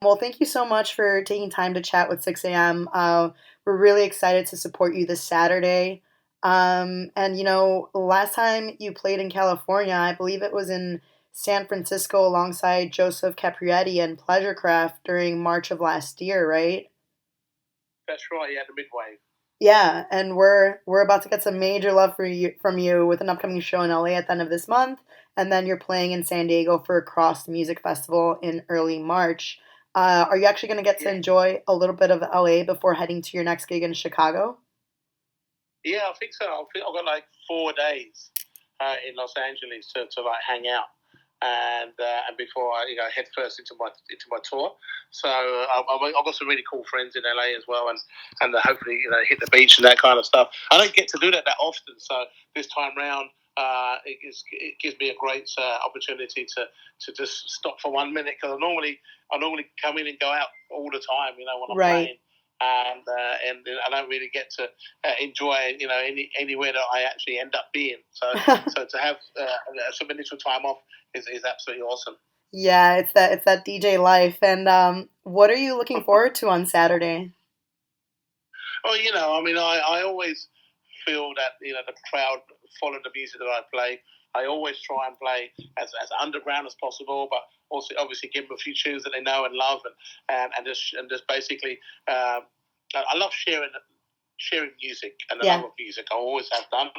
Well, thank you so much for taking time to chat with 6 a.m. We're really excited to support you this Saturday. And, last time you played in California, I believe it was in San Francisco alongside Joseph Caprietti and Pleasurecraft during March of last year, right? That's right, yeah, the midway. Yeah, and we're about to get some major love for you from you with an upcoming show in LA at the end of this month, and then you're playing in San Diego for Cross Music Festival in early March. Are you actually going to get to Yeah, enjoy a little bit of LA before heading to your next gig in Chicago? yeah, I think so. I think I've got like 4 days in Los Angeles to like hang out, and before I head first into my tour. So I've got some really cool friends in LA as well, and hopefully hit the beach and that kind of stuff. I don't get to do that often, so this time round. It gives me a great opportunity to just stop for 1 minute because I normally come in and go out all the time, when I'm Right. playing, and I don't really get to enjoy anywhere that I actually end up being. So to have some initial time off is absolutely awesome. Yeah, it's that DJ life. And what are you looking forward to on Saturday? Well, I mean, I always feel that the crowd follow the music that I play. I always try and play as underground as possible, but also obviously give them a few tunes that they know and love, and just basically, I love sharing music and the love Yeah. of music. I always have done,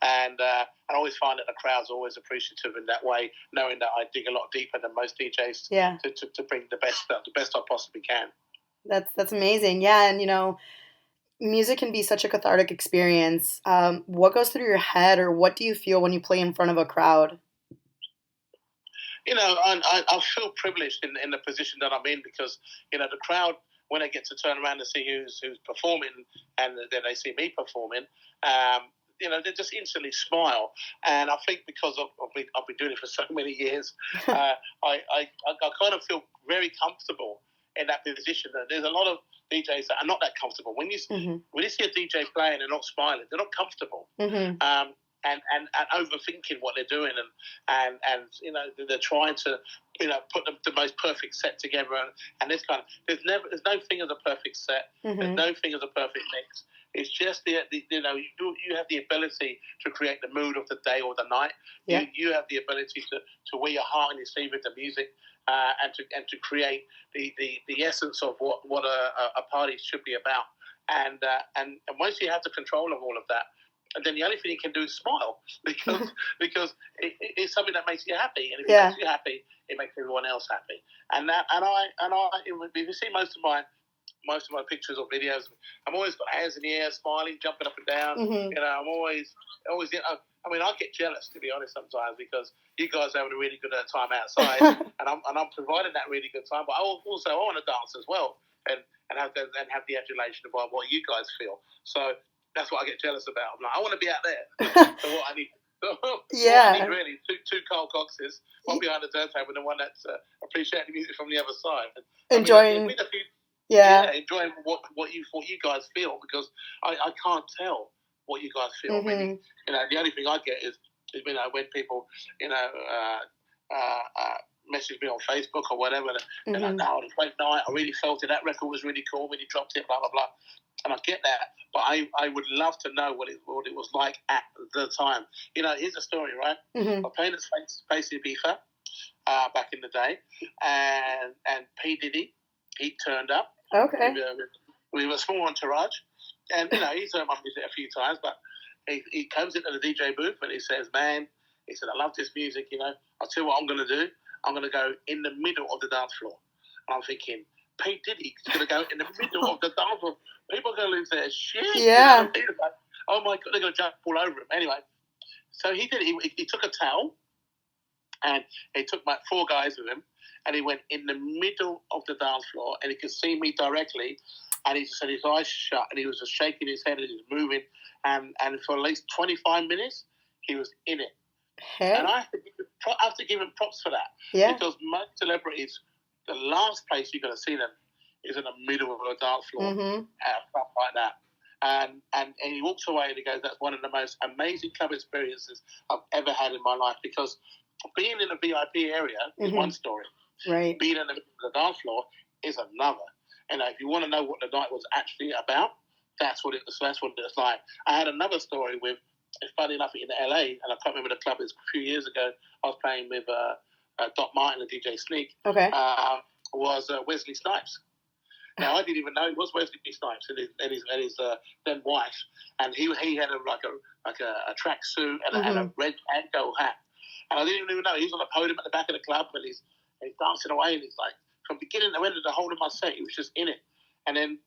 and I always find that the crowd's always appreciative in that way, knowing that I dig a lot deeper than most DJs Yeah. to bring the best I possibly can. That's amazing. Yeah, and music can be such a cathartic experience. What goes through your head, or what do you feel when you play in front of a crowd? I feel privileged in the position that I'm in because the crowd, when they get to turn around and see who's performing, and then they see me performing, they just instantly smile. And I think because I've been doing it for so many years, I kind of feel very comfortable in that position. There's a lot of DJs that are not that comfortable. Hmm. When you see a DJ playing and not smiling, they're not comfortable. Hmm. And overthinking what they're doing, and they're trying to put the most perfect set together, and this kind of there's no thing as a perfect set. There's Hmm. no thing as a perfect mix. It's just you have the ability to create the mood of the day or the night. Yeah. You have the ability to wear your heart on your sleeve with the music, and to create the essence of what a party should be about. And once you have the control of all of that, and then the only thing you can do is smile because it's something that makes you happy, and if it Yeah. makes you happy, it makes everyone else happy. And if you see most of my pictures or videos, I'm always got hands in the air, smiling, jumping up and down. Hmm. I'm always. I mean, I get jealous, to be honest, sometimes because you guys are having a really good time outside, and I'm providing that really good time. But I want to dance as well, and have the adulation about what you guys feel. So that's what I get jealous about. I'm like, I want to be out there. So what I need. What I need Yeah. really is two Carl Coxes, one behind the turntable and the one that's appreciating the music from the other side. I mean, there's Enjoying. been a few, Yeah. yeah, enjoying what you guys feel because I can't tell what you guys feel. I mean, Hmm. the only thing I get is when people you know message me on Facebook or whatever, and like, Hmm. no, it was a great night. I really felt it. That record was really cool when you dropped it. Blah blah blah. And I get that, but I would love to know what it was like at the time. Here's a story, right? Hmm. I played at Space Ibiza back in the day, and P Diddy, he turned up with Okay. a small entourage, and he's heard my music a few times, but he comes into the DJ booth and he says, "Man," he said, "I love this music. I'll tell you what I'm going to do. I'm going to go in the middle of the dance floor." And I'm thinking, P Diddy's going to go in the middle of the dance floor. People are going to lose their shit. Yeah. Like, oh my god, they're going to jump all over him. Anyway, so he did. He took a towel and he took about 4 guys with him, and he went in the middle of the dance floor, and he could see me directly, and he just had his eyes shut, and he was just shaking his head, and he was moving, and for at least 25 minutes, he was in it. And Hey. I have to give him props for that, Yeah. because most celebrities, the last place you're going to see them is in the middle of a dance floor, Hmm. stuff like that. And he walks away and he goes, "That's one of the most amazing club experiences I've ever had in my life," because being in a VIP area is Hmm. one story. Right. Being in the dance floor is another. And if you want to know what the night was actually about, that's what it was. That's what it's like. I had another story with, funny enough, in LA, and I can't remember the club. It was a few years ago. I was playing with Doc Martin and DJ Sneak. Okay. Was Wesley Snipes. Now I didn't even know it was Wesley Snipes and his then wife, and he had a track suit and a red and gold hat, and I didn't even know he was on the podium at the back of the club and he's dancing away and he's like from beginning to end of the whole of my set he was just in it, and then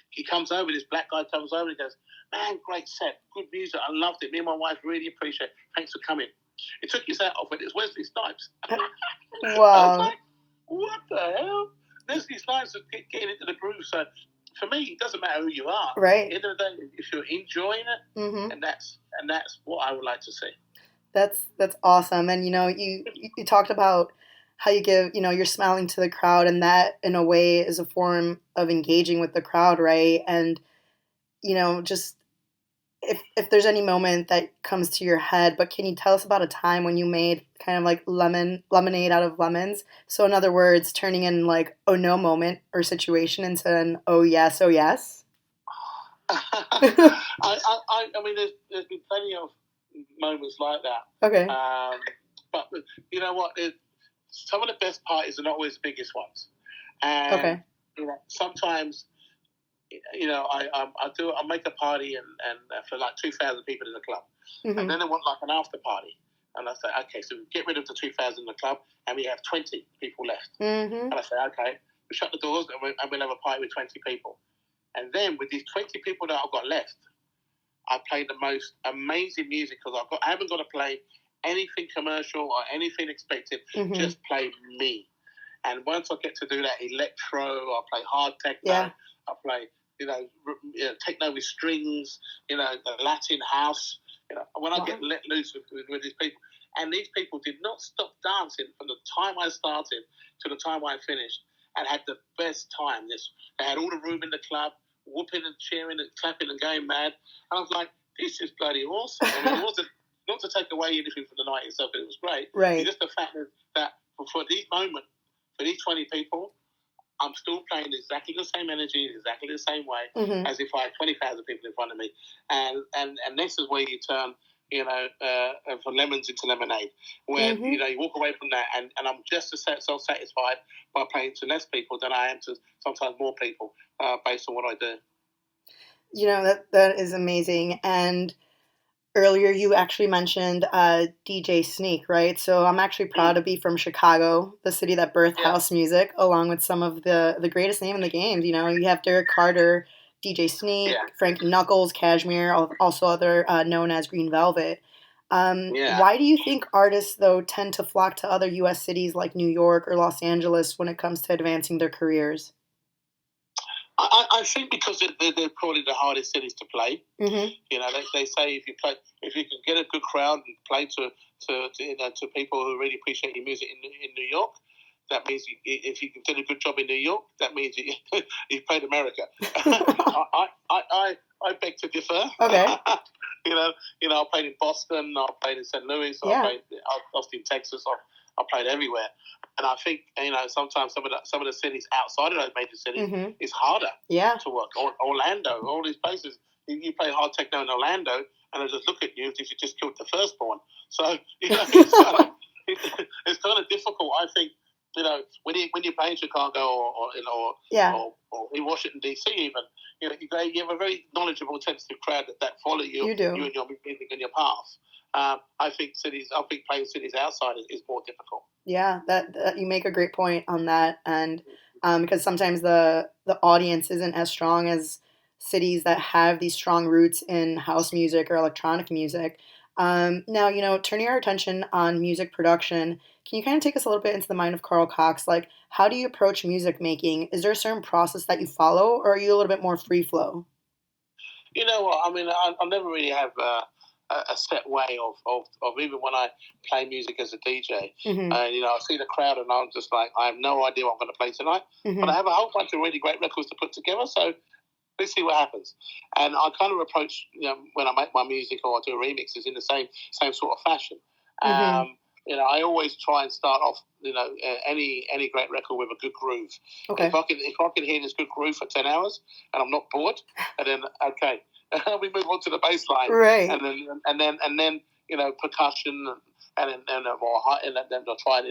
he comes over, this black guy comes over and he goes, "Man, great set, good music, I loved it. Me and my wife really appreciate it. Thanks for coming." He took his hat off and it's Wesley Snipes. Wow. I was like, what the hell? Wesley Snipes is getting into the groove. So for me, it doesn't matter who you are. Right. At the end of the day, if you're enjoying it, and that's what I would like to see. That's awesome. And you talked about how you give, you're smiling to the crowd, and that in a way is a form of engaging with the crowd, right? And just if there's any moment that comes to your head, but can you tell us about a time when you made kind of like lemonade out of lemons? So in other words, turning in like oh no moment or situation into an oh yes, oh yes. I mean, there's been plenty of moments like that. Okay. But you know what? Some of the best parties are not always the biggest ones, and okay. Sometimes. I make a party and for like 2,000 people in the club, and then I want like an after party, and I say, okay, so we get rid of the 2,000 in the club, and we have 20 people left, and I say, okay, we shut the doors and we'll have a party with 20 people, and then with these 20 people that I've got left, I play the most amazing music because I haven't got to play anything commercial or anything expected, just play me, and once I get to do that electro, I play hard techno, I play. Techno with strings, the Latin house. When I get let loose with these people, and these people did not stop dancing from the time I started to the time I finished, and had the best time. They had all the room in the club, whooping and cheering and clapping and going mad. And I was like, this is bloody awesome. I mean, it wasn't not to take away anything from the night itself, but it was great. Right. It's just the fact that for these moments, for these 20 people, I'm still playing exactly the same energy, exactly the same way as if I had 20,000 people in front of me. And this is where you turn, from lemons into lemonade, where, you walk away from that and I'm just as self-satisfied by playing to less people than I am to sometimes more people based on what I do. That is amazing. And earlier you actually mentioned DJ Sneak, right? So I'm actually proud to be from Chicago, the city that birthed house music, along with some of the greatest name in the game. You have Derek Carter, DJ Sneak, Frankie Knuckles, Cashmere, also other known as Green Velvet. Why do you think artists, though, tend to flock to other U.S. cities like New York or Los Angeles when it comes to advancing their careers? I think because they're probably the hardest cities to play. They say if you can get a good crowd and play to people who really appreciate your music in New York, that means if you can do a good job in New York, that means you've played America. I beg to differ. Okay. I played in Boston, I played in St. Louis, I played in Austin, Texas, I played everywhere. And I think, sometimes some of the cities outside of those major cities is harder to work. Orlando, all these places, you play hard techno in Orlando, and they just look at you as if you just killed the firstborn. So, it's kind of difficult, I think, when you play in Chicago or in Washington, D.C. even, you have a very knowledgeable, attentive crowd that follow you, you and your music and your path. I think playing cities outside is more difficult. Yeah, that you make a great point on that, and because sometimes the audience isn't as strong as cities that have these strong roots in house music or electronic music. Now, turning our attention on music production, can you kind of take us a little bit into the mind of Carl Cox? Like, how do you approach music making? Is there a certain process that you follow, or are you a little bit more free flow? You know what? I mean, I never really have a set way of even when I play music as a DJ. And, I see the crowd and I'm just like, I have no idea what I'm going to play tonight. But I have a whole bunch of really great records to put together, so let's see what happens. And I kind of approach, when I make my music or I do remixes in the same sort of fashion. I always try and start off, any great record with a good groove. Okay. If I can hear this good groove for 10 hours and I'm not bored, and then okay, we move on to the bass line, Right. and then percussion and more high, and then I'll try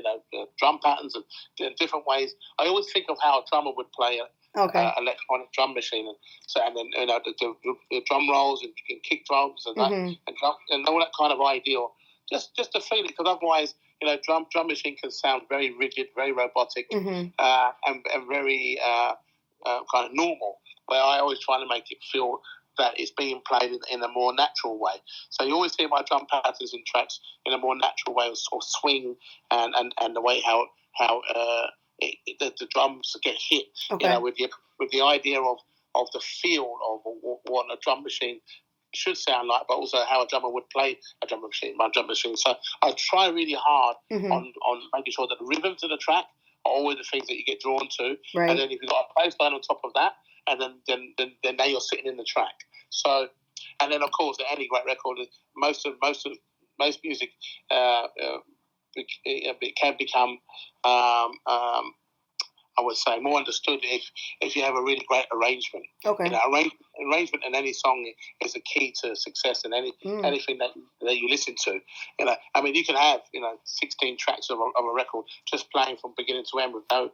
drum patterns and different ways. I always think of how a drummer would play electronic drum machine, and then the drum rolls and kick drums and and all that kind of ideal. Just to feel it, because otherwise, drum machine can sound very rigid, very robotic, and very kind of normal. Where I always try to make it feel that it's being played in a more natural way. So you always hear my drum patterns in tracks in a more natural way, or swing, and the way how the drums get hit. With the idea of the feel of what a drum machine should sound like, but also how a drummer would play my drum machine. So I try really hard on making sure that the rhythms of the track are always the things that you get drawn to, right. And then if you've got a bass line on top of that, and then now you're sitting in the track. So, and then of course, any great record, most music, it can become. I would say more understood if you have a really great arrangement. Okay. Arrangement in any song is a key to success in anything that you listen to. I mean, you can have 16 tracks of a record just playing from beginning to end with no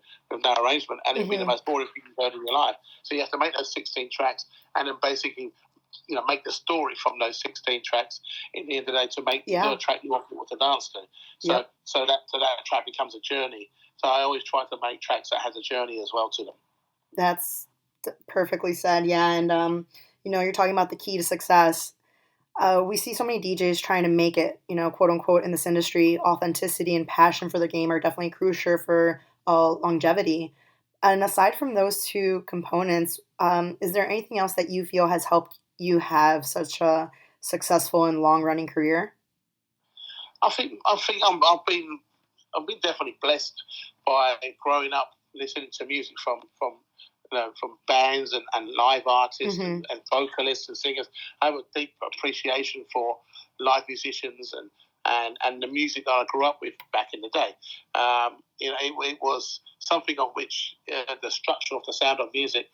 arrangement, and it'd be the most boring thing you've heard in your life. So you have to make those 16 tracks, and then basically make the story from those 16 tracks in the end of the day to make the track you want people to dance to. So that track becomes a journey. So I always try to make tracks that has a journey as well to them. That's perfectly said, yeah. And, you're talking about the key to success. We see so many DJs trying to make it, quote unquote, in this industry. Authenticity and passion for the game are definitely crucial for longevity. And aside from those two components, is there anything else that you feel has helped you have such a successful and long-running career? I think I've been definitely blessed by growing up listening to music from bands and live artists and vocalists and singers. I have a deep appreciation for live musicians and the music that I grew up with back in the day. It was something of which the structure of the sound of music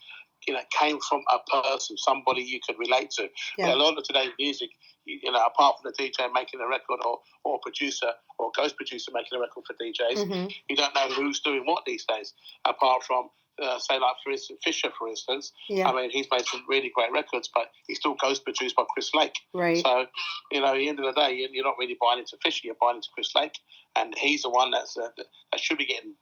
came from a person, somebody you could relate to. Yeah. A lot of today's music, apart from the DJ making a record or producer or ghost producer making a record for DJs, you don't know who's doing what these days, apart from, say, like, for instance, Fisher, for instance. Yeah. I mean, he's made some really great records, but he's still ghost produced by Chris Lake. Right. So, at the end of the day, you're not really buying into Fisher, you're buying into Chris Lake, and he's the one that should be getting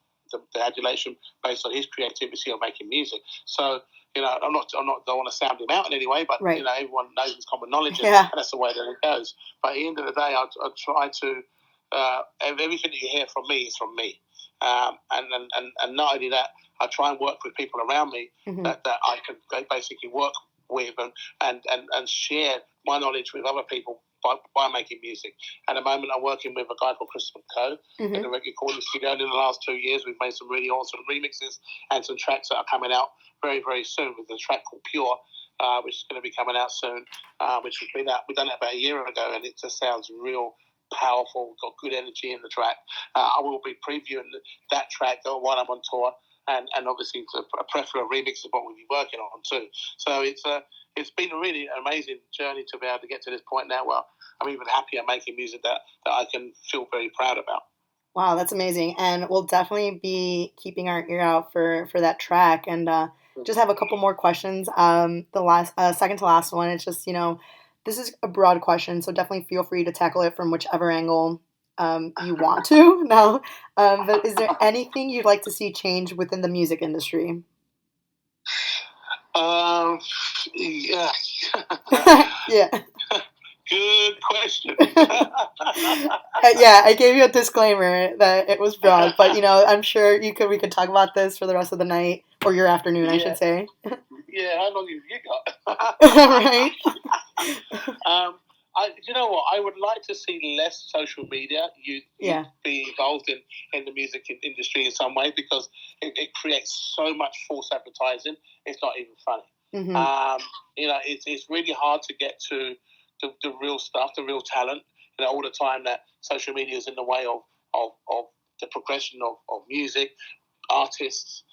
the adulation based on his creativity of making music. So, don't want to sound him out in any way, but right. Everyone knows it's common knowledge, and that's the way that it goes. But at the end of the day, I try to everything that you hear from me is from me, and not only that, I try and work with people around me that I can basically work with and share my knowledge with other people by making music. At the moment, I'm working with a guy called Christopher Coe in the recording studio. In the last 2 years, we've made some really awesome remixes and some tracks that are coming out very, very soon, with a track called Pure, which is going to be coming out soon, which has been out. We've done it about a year ago, and it just sounds real powerful, got good energy in the track. I will be previewing that track while I'm on tour, and obviously a plethora of remixes what we'll be working on too. So it's been a really amazing journey to be able to get to this point now where I'm even happier making music that I can feel very proud about. Wow, that's amazing. And we'll definitely be keeping our ear out for that track. And just have a couple more questions. The last second to last one, it's just, this is a broad question, so definitely feel free to tackle it from whichever angle you want to. No, but is there anything you'd like to see change within the music industry? Yeah. Yeah. Good question. Yeah, I gave you a disclaimer that it was broad, but I'm sure we could talk about this for the rest of the night or your afternoon, I should say. Yeah, how long have you got? Right. You know what? I would like to see less social media. You be involved in the music industry in some way, because it creates so much false advertising. It's not even funny. It's really hard to get to the real stuff, the real talent. all the time that social media is in the way of the progression of music, artists,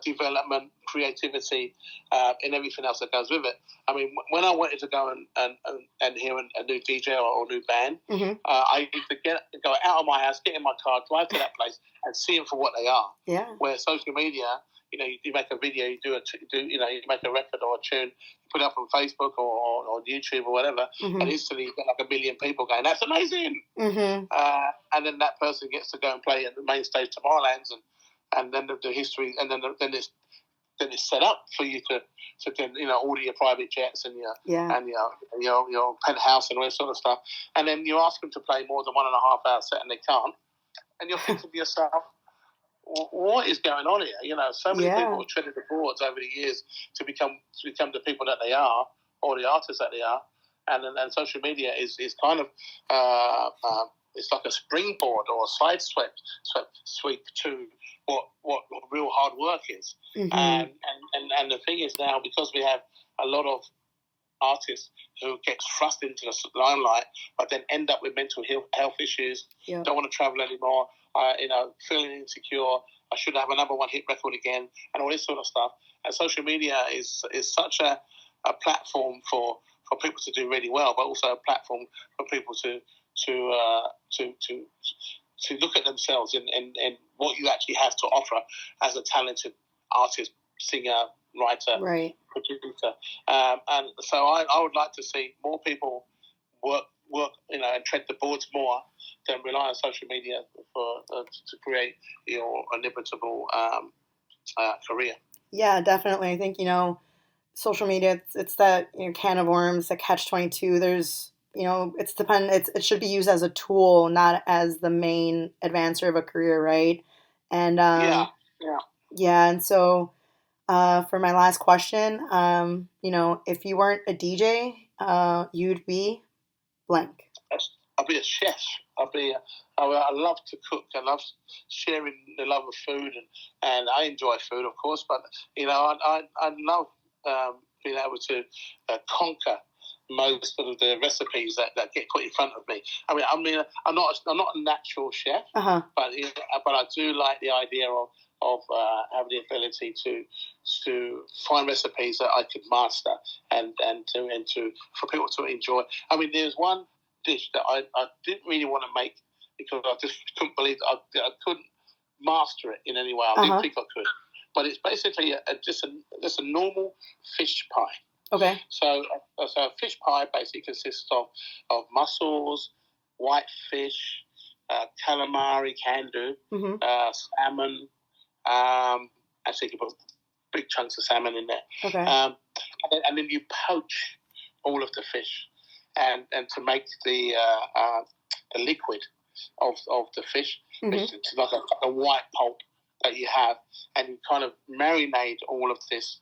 development, creativity, and everything else that goes with it. I mean, when I wanted to go and hear a new DJ or a new band, I used to go out of my house, get in my car, drive to that place, and see them for what they are. Yeah. Where social media, you make a video, you make a record or a tune, you put it up on Facebook or YouTube or whatever, and instantly you get like a million people going, "That's amazing!" And then that person gets to go and play at the main stage Tomorrowlands, and then the history, and then it's set up for you to then order your private jets and your penthouse and all that sort of stuff, and then you ask them to play more than 1.5 hour set and they can't, and you're thinking to yourself, what is going on here? So many people have treaded the boards over the years to become the people that they are, or the artists that they are, and social media is kind of it's like a springboard or a side sweep to what real hard work is. And the thing is now, because we have a lot of artists who get thrust into the limelight, but then end up with mental health issues, don't want to travel anymore, feeling insecure, I should have a number one hit record again, and all this sort of stuff. And social media is such a platform for people to do really well, but also a platform for people to look at themselves and what you actually have to offer as a talented artist, singer, writer, producer. And so I would like to see more people work, and tread the boards more than rely on social media to create your inevitable career. Yeah, definitely. I think, social media, it's that can of worms, the catch-22. There's it should be used as a tool, not as the main advancer of a career, right? And and so for my last question, if you weren't a DJ, you'd be blank. I'll be a chef. I love to cook. I love sharing the love of food, and I enjoy food, of course. But I love being able to conquer most of the recipes that get put in front of me. I mean, I'm not a natural chef, but I do like the idea of having the ability to find recipes that I could master and for people to enjoy. I mean, there's one dish that I didn't really want to make because I just couldn't believe I couldn't master it in any way. I didn't think I could, but it's basically just a normal fish pie. Okay. So a fish pie basically consists of mussels, white fish, calamari, candu, salmon. Actually, you put big chunks of salmon in there. Okay. And then you poach all of the fish, and to make the liquid of the fish, it's like a white pulp that you have, and you kind of marinate all of this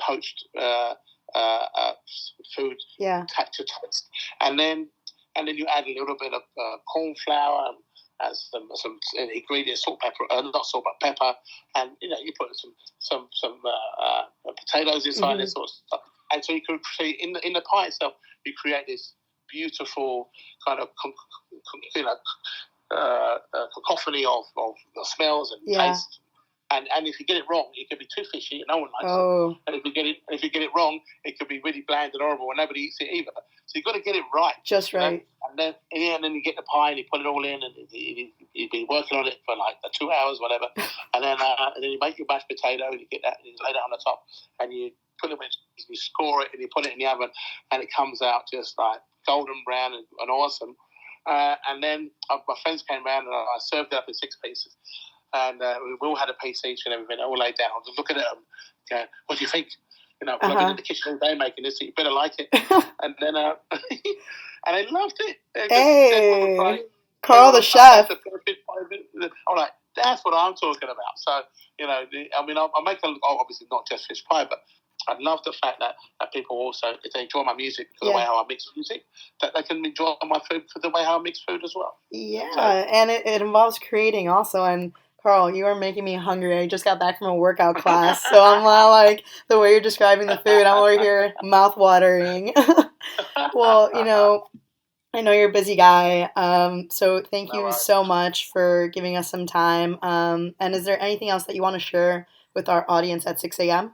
poached food to taste, and then you add a little bit of corn flour and some ingredients, not salt but pepper, and you put some potatoes inside this sort of stuff, and so you can create in the pie itself. You create this beautiful kind of cacophony of smells and taste. And if you get it wrong, it can be too fishy and no one likes it. And if you get it wrong, it could be really bland and horrible and nobody eats it either. So you've got to get it right. Just right. And then you get the pie and you put it all in, and you've been working on it for like 2 hours, whatever. And then you make your mashed potato and you get that and you lay that on the top and you put it, you score it and you put it in the oven and it comes out just like golden brown and awesome. And then my friends came around and I served it up in 6 pieces. And we all had a piece each and everything, all laid down. I was looking at them, going, what do you think? I've been in the kitchen all day making this, so you better like it. And then, and they loved it. Hey, Carl the chef. I'm like, that's what I'm talking about. So, I make obviously not just fish pie, but I love the fact that people also, if they enjoy my music for the way how I mix music, that they can enjoy my food for the way how I mix food as well. Yeah, and it involves creating also. And Carl, you are making me hungry. I just got back from a workout class, so I'm like, the way you're describing the food, I'm over here mouth watering. Well, I know you're a busy guy, so thank No you worries. so much for giving us some time. And is there anything else that you want to share with our audience at 6 a.m.?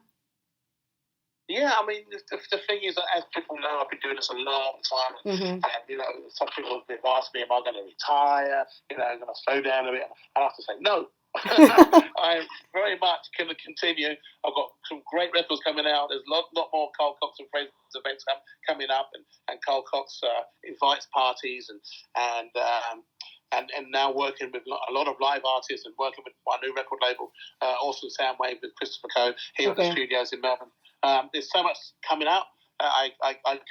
Yeah, I mean, the thing is that as people know, I've been doing this a long time, Mm-hmm. and some people have asked me, "Am I going to retire? I'm going to slow down a bit." I have to say, no. I'm very much going to continue. I've got some great records coming out. There's a lot more Carl Cox and Friends events coming up, and Carl Cox invites parties and now working with a lot of live artists and working with my new record label, Awesome Soundwave with Christopher Coe here at the Okay. studios in Melbourne. There's so much coming out. I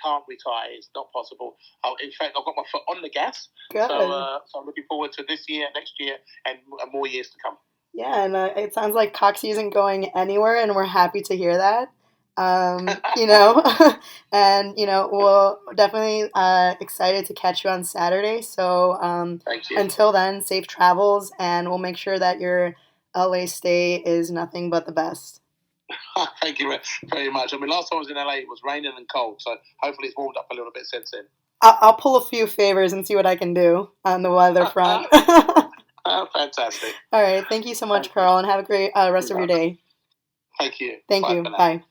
can't retire. It's not possible. In fact, I've got my foot on the gas. Good. So I'm looking forward to this year, next year, and more years to come. Yeah, and it sounds like Coxie isn't going anywhere, and we're happy to hear that. You know, and we'll definitely excited to catch you on Saturday. So Thank you. until then, safe travels, and we'll make sure that your LA stay is nothing but the best. Thank you very much. I mean, last time I was in LA, it was raining and cold, so hopefully it's warmed up a little bit since then. I'll pull a few favors and see what I can do on the weather front. Fantastic. All right, thank you so much, Thank you. Carl, and have a great rest of You're your welcome. day. Thank you. Thank Bye you. for now. Bye.